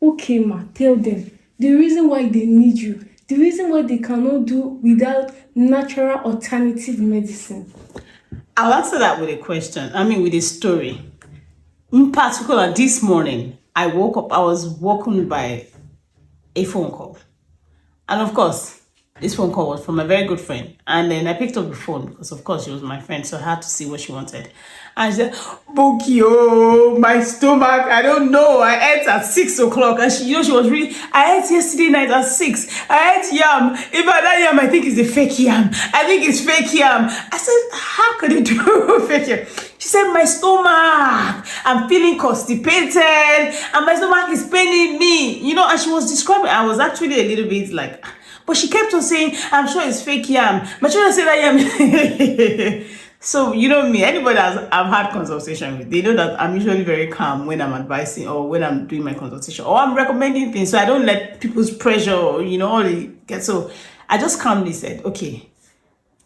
Okay, ma, tell them the reason why they need you, the reason why they cannot do without natural alternative medicine. I'll answer that with a question. I mean, with a story. In particular, this morning, I woke up, I was woken by a phone call. And of course, this phone call was from a very good friend. And then I picked up the phone because, of course, she was my friend. So I had to see what she wanted. And she said, Boki, oh, my stomach, I don't know. I ate at 6 o'clock. And she was really, I ate yesterday night at 6. I ate yam. If I that yam, I think it's a fake yam. I think it's fake yam. I said, how could you do fake yam? She said, my stomach, I'm feeling constipated. And my stomach is paining me. And she was describing, I was actually a little bit like, but she kept on saying, I'm sure it's fake yam. My children say that yam. So, me, anybody that I've had consultation with, they know that I'm usually very calm when I'm advising or when I'm doing my consultation or I'm recommending things. So I don't let people's pressure, all get. So I just calmly said, okay,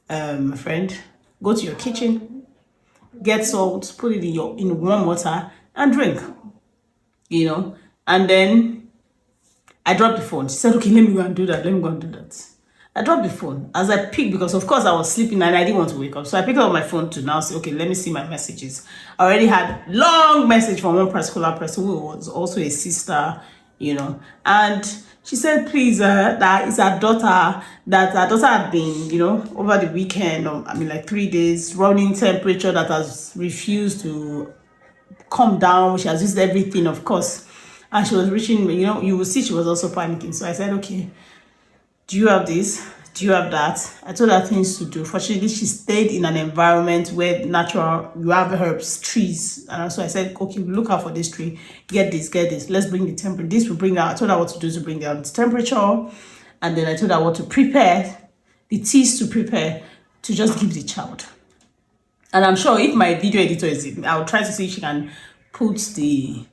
my friend, go to your kitchen, get salt, put it in warm water and drink, and then I dropped the phone. She said, okay, let me go and do that. I dropped the phone as I picked, because of course I was sleeping and I didn't want to wake up. So I picked up my phone to now say, okay, let me see my messages. I already had long message from one particular person who was also a sister, and she said, please, that is her daughter, that her daughter had been, over the weekend, like 3 days, running temperature that has refused to come down. She has used everything, of course. And she was reaching, you will see she was also panicking. So I said, okay, do you have this? Do you have that? I told her things to do. Fortunately, she stayed in an environment where you have herbs, trees. And so I said, okay, look out for this tree. Get this. Let's bring the temperature. This will bring out. I told her what to do to bring down the temperature. And then I told her what to prepare, the teas to prepare to just give the child. And I'm sure if my video editor is in, I'll try to see if she can put the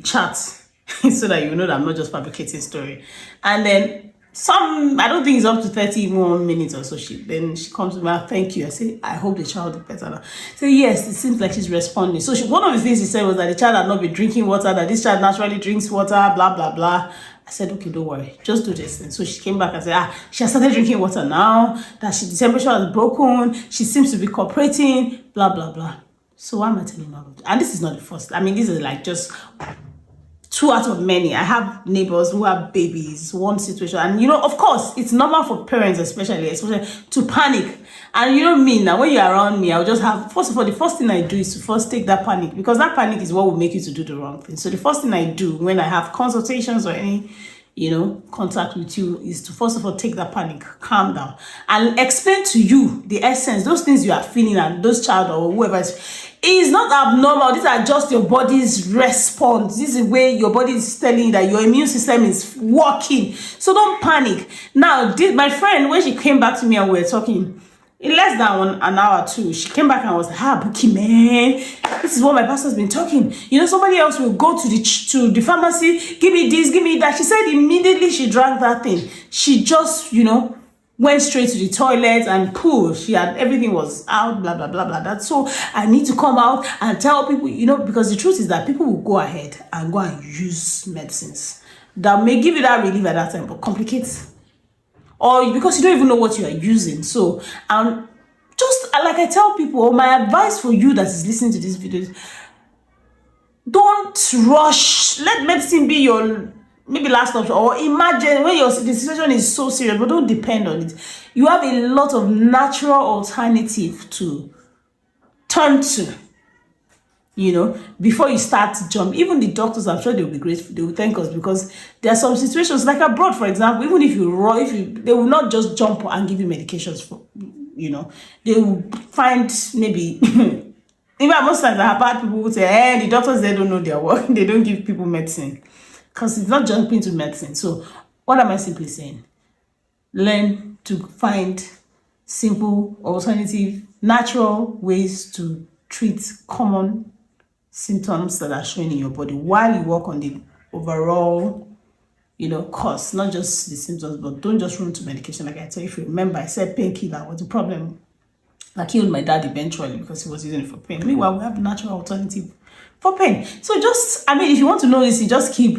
chat so that you know that I'm not just fabricating story. And then I don't think it's up to 31 minutes or so. She comes to me, thank you. I say, I hope the child is better now. So yes, it seems like she's responding. So one of the things she said was that the child had not been drinking water, that this child naturally drinks water, blah, blah, blah. I said, okay, don't worry, just do this. And so she came back and said, she has started drinking water now, that the temperature has broken, she seems to be cooperating, blah, blah, blah. So why am I telling her? And this is not the first. I mean, this is like just 2 out of many. I have neighbors who have babies, one situation. And, of course, it's normal for parents, especially, to panic. And me, now when you're around me, I'll just have, first of all, the first thing I do is to first take that panic, because that panic is what will make you to do the wrong thing. So the first thing I do when I have consultations or any, contact with you is to first of all take that panic, calm down, and explain to you the essence, those things you are feeling, and those child or whoever is not abnormal. These are just your body's response. This is the way your body is telling you that your immune system is working. So don't panic. Now, my friend, when she came back to me and we were talking, in less than an hour or two, she came back and was like, Buki, man, this is what my pastor's been talking. Somebody else will go to the pharmacy, give me this, give me that. She said immediately she drank that thing. She just, went straight to the toilet and everything was out, blah, blah, blah, blah. That's so I need to come out and tell people, because the truth is that people will go ahead and go and use medicines that may give you that relief at that time, but complicates. Or because you don't even know what you are using. So, just like I tell people, my advice for you that is listening to this video is, don't rush. Let medicine be your maybe last option, or imagine when the situation is so serious, but don't depend on it. You have a lot of natural alternative to turn to, before you start to jump. Even the doctors, I'm sure they will be grateful. They will thank us, because there are some situations like abroad, for example, even if they will not just jump and give you medications for, they will find maybe, even most times I have had people who say, the doctors, they don't know their work. They don't give people medicine. Because it's not jumping to medicine. So what am I simply saying? Learn to find simple, alternative, natural ways to treat common symptoms that are showing in your body while you work on the overall, cause, not just the symptoms, but don't just run to medication. Like I tell you, if you remember, I said painkiller was the problem that killed my dad eventually because he was using it for pain. Meanwhile, we have natural alternative for pain. So if you want to know this, you just keep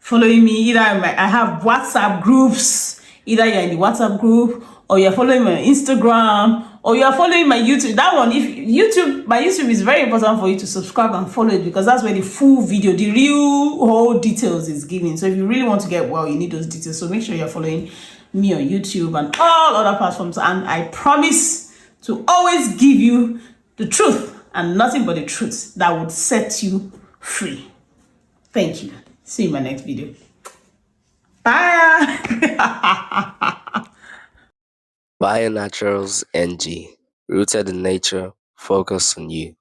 following me. Either I have WhatsApp groups. Either you're in the WhatsApp group, or you're following me on Instagram, or you're following my YouTube. That one, if YouTube, my YouTube is very important for you to subscribe and follow it, because that's where the full video, the real whole details is given. So if you really want to get well, you need those details. So make sure you're following me on YouTube and all other platforms. And I promise to always give you the truth and nothing but the truth that would set you free. Thank you. See you in my next video. Bye. Bionaturals NG, rooted in nature, focused on you.